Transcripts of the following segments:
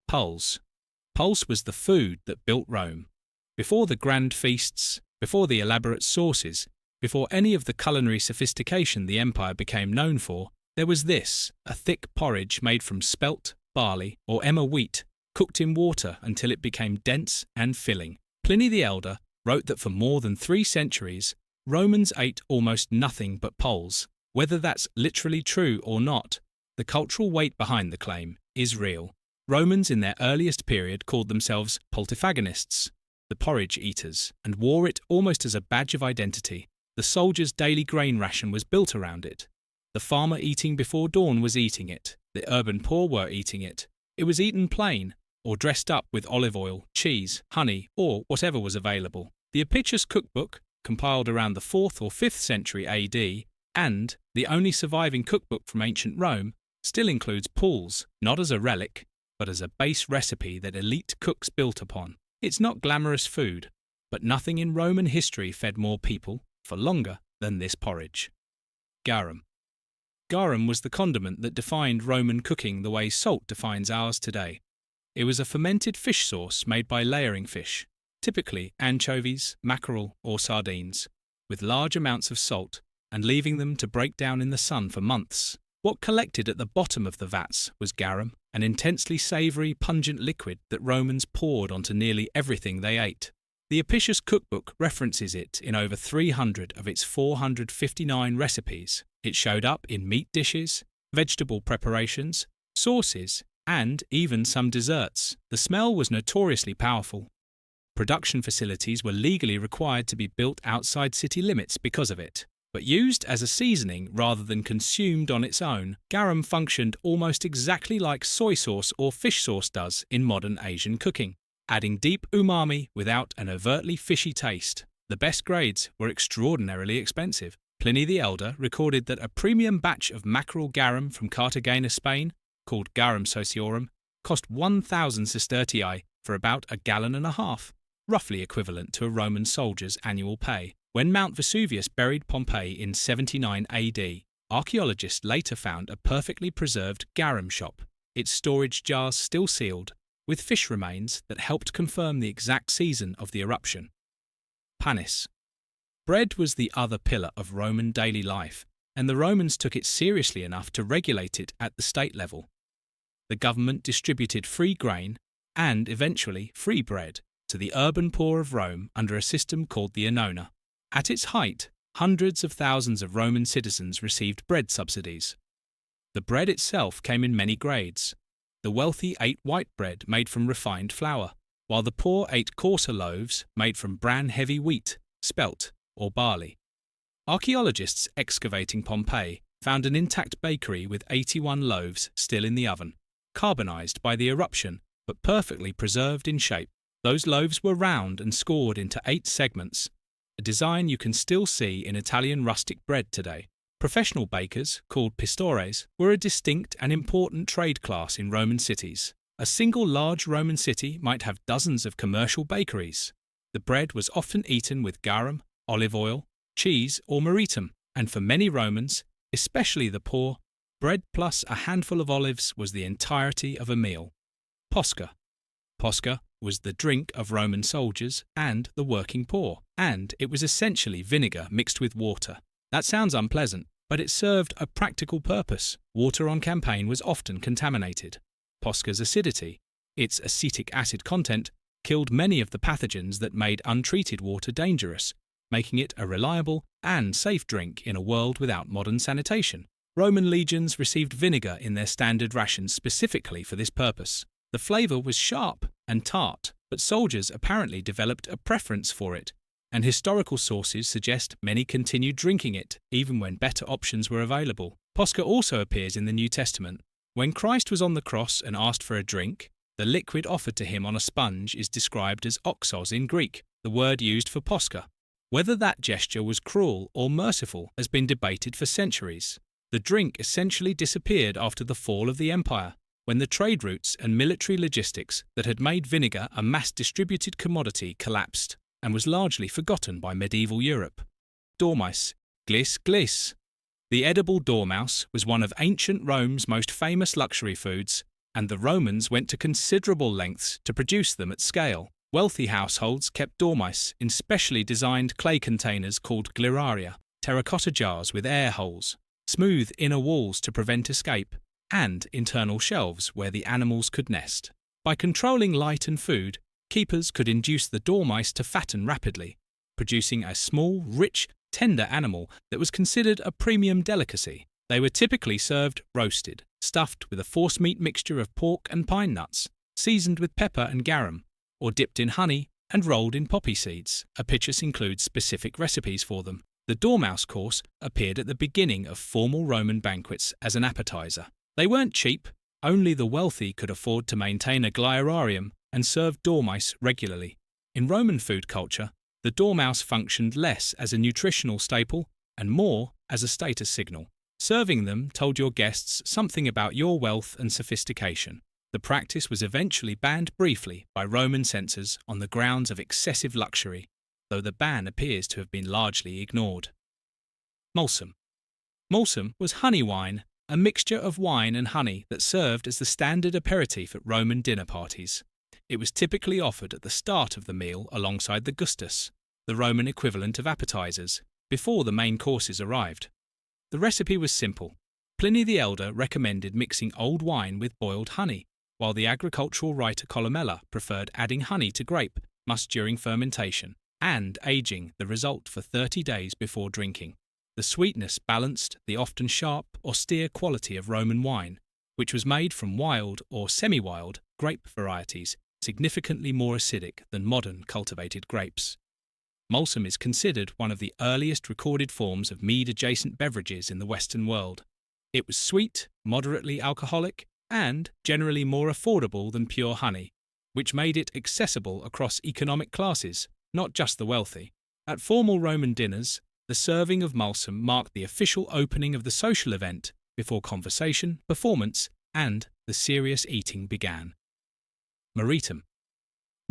Puls. Puls was the food that built Rome. Before the grand feasts, before the elaborate sauces, before any of the culinary sophistication the empire became known for, there was this, a thick porridge made from spelt, barley, or emmer wheat, cooked in water until it became dense and filling. Pliny the Elder wrote that for more than 3 centuries, Romans ate almost nothing but poles. Whether that's literally true or not, the cultural weight behind the claim is real. Romans in their earliest period called themselves pultifagonists, the porridge eaters, and wore it almost as a badge of identity. The soldier's daily grain ration was built around it. The farmer eating before dawn was eating it. The urban poor were eating it. It was eaten plain, or dressed up with olive oil, cheese, honey, or whatever was available. The Apicius cookbook, compiled around the 4th or 5th century AD, and the only surviving cookbook from ancient Rome, still includes Puls, not as a relic, but as a base recipe that elite cooks built upon. It's not glamorous food, but nothing in Roman history fed more people, for longer, than this porridge. Garum. Garum was the condiment that defined Roman cooking the way salt defines ours today. It was a fermented fish sauce made by layering fish, typically anchovies, mackerel, or sardines, with large amounts of salt, and leaving them to break down in the sun for months. What collected at the bottom of the vats was garum, an intensely savoury, pungent liquid that Romans poured onto nearly everything they ate. The Apicius cookbook references it in over 300 of its 459 recipes. It showed up in meat dishes, vegetable preparations, sauces, and even some desserts. The smell was notoriously powerful. Production facilities were legally required to be built outside city limits because of it. But used as a seasoning rather than consumed on its own, garum functioned almost exactly like soy sauce or fish sauce does in modern Asian cooking, adding deep umami without an overtly fishy taste. The best grades were extraordinarily expensive. Pliny the Elder recorded that a premium batch of mackerel garum from Cartagena, Spain, called Garum sociorum, cost 1,000 sestertii for about 1.5 gallons, roughly equivalent to a Roman soldier's annual pay. When Mount Vesuvius buried Pompeii in 79 AD, archaeologists later found a perfectly preserved garum shop, its storage jars still sealed, with fish remains that helped confirm the exact season of the eruption. Panis. Bread was the other pillar of Roman daily life, and the Romans took it seriously enough to regulate it at the state level. The government distributed free grain, and eventually free bread, to the urban poor of Rome under a system called the annona. At its height, hundreds of thousands of Roman citizens received bread subsidies. The bread itself came in many grades. The wealthy ate white bread made from refined flour, while the poor ate coarser loaves made from bran-heavy wheat, spelt, or barley. Archaeologists excavating Pompeii found an intact bakery with 81 loaves still in the oven, carbonized by the eruption but perfectly preserved in shape. Those loaves were round and scored into 8 segments, a design you can still see in Italian rustic bread today. Professional bakers, called pistores, were a distinct and important trade class in Roman cities. A single large Roman city might have dozens of commercial bakeries. The bread was often eaten with garum, olive oil, cheese, or Moretum, and for many Romans, especially the poor, bread plus a handful of olives was the entirety of a meal. Posca. Posca was the drink of Roman soldiers and the working poor, and it was essentially vinegar mixed with water. That sounds unpleasant, but it served a practical purpose. Water on campaign was often contaminated. Posca's acidity, its acetic acid content, killed many of the pathogens that made untreated water dangerous, making it a reliable and safe drink in a world without modern sanitation. Roman legions received vinegar in their standard rations specifically for this purpose. The flavour was sharp and tart, but soldiers apparently developed a preference for it, and historical sources suggest many continued drinking it, even when better options were available. Posca also appears in the New Testament. When Christ was on the cross and asked for a drink, the liquid offered to him on a sponge is described as oxos in Greek, the word used for Posca. Whether that gesture was cruel or merciful has been debated for centuries. The drink essentially disappeared after the fall of the empire, when the trade routes and military logistics that had made vinegar a mass-distributed commodity collapsed, and was largely forgotten by medieval Europe. Dormice. Glis glis. The edible dormouse was one of ancient Rome's most famous luxury foods, and the Romans went to considerable lengths to produce them at scale. Wealthy households kept dormice in specially designed clay containers called gliraria, terracotta jars with air holes, smooth inner walls to prevent escape, and internal shelves where the animals could nest. By controlling light and food, keepers could induce the dormice to fatten rapidly, producing a small, rich, tender animal that was considered a premium delicacy. They were typically served roasted, stuffed with a forcemeat mixture of pork and pine nuts, seasoned with pepper and garum, or dipped in honey and rolled in poppy seeds. Apicius includes specific recipes for them. The dormouse course appeared at the beginning of formal Roman banquets as an appetizer. They weren't cheap. Only the wealthy could afford to maintain a glirarium and serve dormice regularly. In Roman food culture, the dormouse functioned less as a nutritional staple and more as a status signal. Serving them told your guests something about your wealth and sophistication. The practice was eventually banned briefly by Roman censors on the grounds of excessive luxury, though the ban appears to have been largely ignored. Mulsum. Mulsum was honey wine, a mixture of wine and honey that served as the standard aperitif at Roman dinner parties. It was typically offered at the start of the meal alongside the gustus, the Roman equivalent of appetizers, before the main courses arrived. The recipe was simple. Pliny the Elder recommended mixing old wine with boiled honey, while the agricultural writer Columella preferred adding honey to grape must during fermentation and aging the result for 30 days before drinking. The sweetness balanced the often sharp, austere quality of Roman wine, which was made from wild or semi-wild grape varieties, significantly more acidic than modern cultivated grapes. Mulsum is considered one of the earliest recorded forms of mead-adjacent beverages in the Western world. It was sweet, moderately alcoholic, and generally more affordable than pure honey, which made it accessible across economic classes, not just the wealthy. At formal Roman dinners, the serving of Mulsum marked the official opening of the social event before conversation, performance, and the serious eating began. Moretum.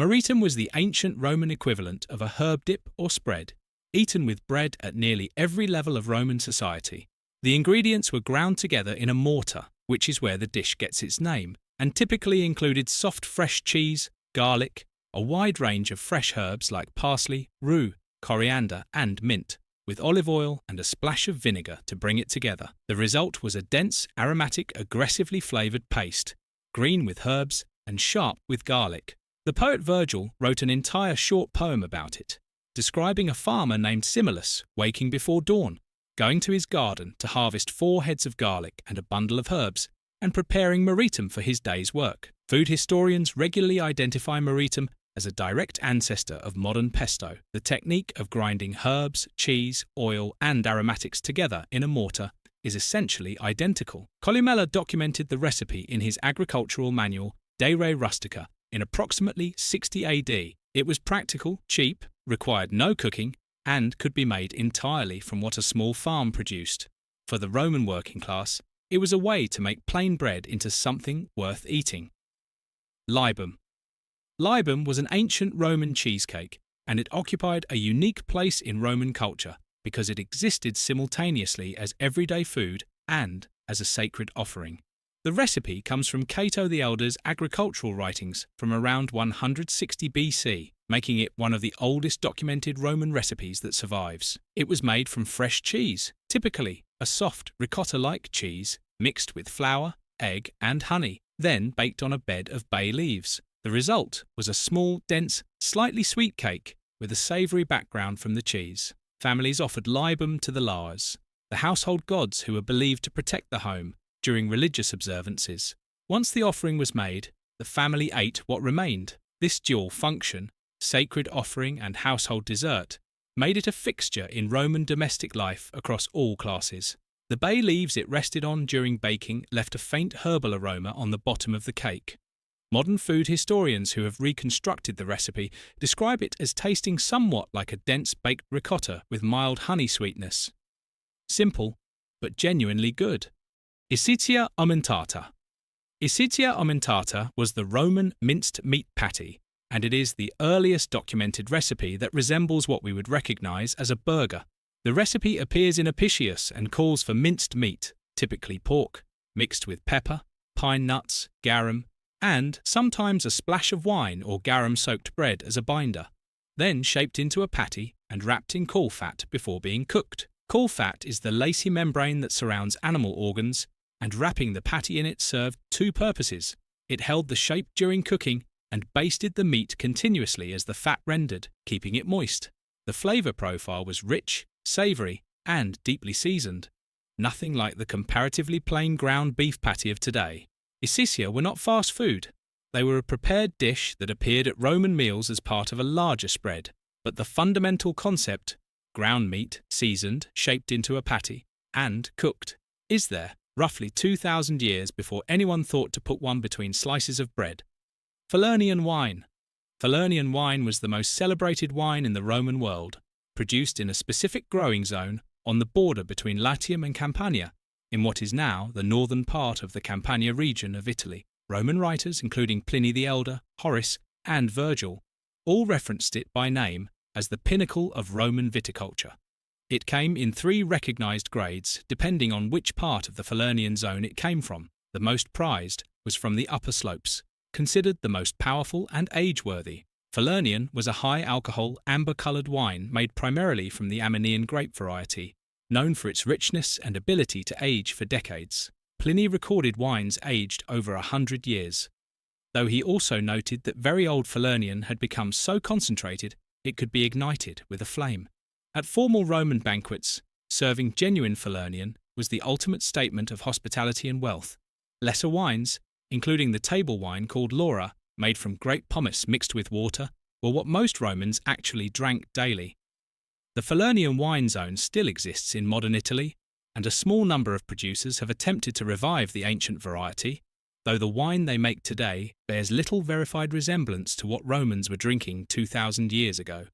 Moretum was the ancient Roman equivalent of a herb dip or spread, eaten with bread at nearly every level of Roman society. The ingredients were ground together in a mortar, which is where the dish gets its name, and typically included soft fresh cheese, garlic, a wide range of fresh herbs like parsley, rue, coriander, and mint, with olive oil and a splash of vinegar to bring it together. The result was a dense, aromatic, aggressively flavoured paste, green with herbs and sharp with garlic. The poet Virgil wrote an entire short poem about it, describing a farmer named Simulus waking before dawn, going to his garden to harvest 4 heads of garlic and a bundle of herbs, and preparing Moretum for his day's work. Food historians regularly identify Moretum as a direct ancestor of modern pesto. The technique of grinding herbs, cheese, oil, and aromatics together in a mortar is essentially identical. Columella documented the recipe in his agricultural manual De Re Rustica in approximately 60 AD. It was practical, cheap, required no cooking, and could be made entirely from what a small farm produced. For the Roman working class, it was a way to make plain bread into something worth eating. Libum. Libum was an ancient Roman cheesecake, and it occupied a unique place in Roman culture because it existed simultaneously as everyday food and as a sacred offering. The recipe comes from Cato the Elder's agricultural writings from around 160 BC, making it one of the oldest documented Roman recipes that survives. It was made from fresh cheese, typically a soft ricotta-like cheese mixed with flour, egg, and honey, then baked on a bed of bay leaves. The result was a small, dense, slightly sweet cake with a savoury background from the cheese. Families offered libum to the Lars, the household gods who were believed to protect the home during religious observances. Once the offering was made, the family ate what remained. This dual function, sacred offering and household dessert, made it a fixture in Roman domestic life across all classes. The bay leaves it rested on during baking left a faint herbal aroma on the bottom of the cake. Modern food historians who have reconstructed the recipe describe it as tasting somewhat like a dense baked ricotta with mild honey sweetness. Simple, but genuinely good. Isicia Omentata. Isicia Omentata was the Roman minced meat patty, and it is the earliest documented recipe that resembles what we would recognise as a burger. The recipe appears in Apicius and calls for minced meat, typically pork, mixed with pepper, pine nuts, garum, and sometimes a splash of wine or garum-soaked bread as a binder, then shaped into a patty and wrapped in caul fat before being cooked. Caul fat is the lacy membrane that surrounds animal organs, and wrapping the patty in it served two purposes. It held the shape during cooking and basted the meat continuously as the fat rendered, keeping it moist. The flavour profile was rich, savoury, and deeply seasoned. Nothing like the comparatively plain ground beef patty of today. Isicia were not fast food. They were a prepared dish that appeared at Roman meals as part of a larger spread, but the fundamental concept, ground meat, seasoned, shaped into a patty, and cooked, is there, roughly 2,000 years before anyone thought to put one between slices of bread. Falernian wine. Falernian wine was the most celebrated wine in the Roman world, produced in a specific growing zone on the border between Latium and Campania, in what is now the northern part of the Campania region of Italy. Roman writers, including Pliny the Elder, Horace, and Virgil, all referenced it by name as the pinnacle of Roman viticulture. It came in 3 recognized grades depending on which part of the Falernian zone it came from. The most prized was from the upper slopes, considered the most powerful and age-worthy. Falernian was a high-alcohol, amber-coloured wine made primarily from the Armenian grape variety, known for its richness and ability to age for decades. Pliny recorded wines aged over 100 years, though he also noted that very old Falernian had become so concentrated it could be ignited with a flame. At formal Roman banquets, serving genuine Falernian was the ultimate statement of hospitality and wealth. Lesser wines, including the table wine called Laura, made from grape pomace mixed with water, were what most Romans actually drank daily. The Falernian wine zone still exists in modern Italy, and a small number of producers have attempted to revive the ancient variety, though the wine they make today bears little verified resemblance to what Romans were drinking 2,000 years ago.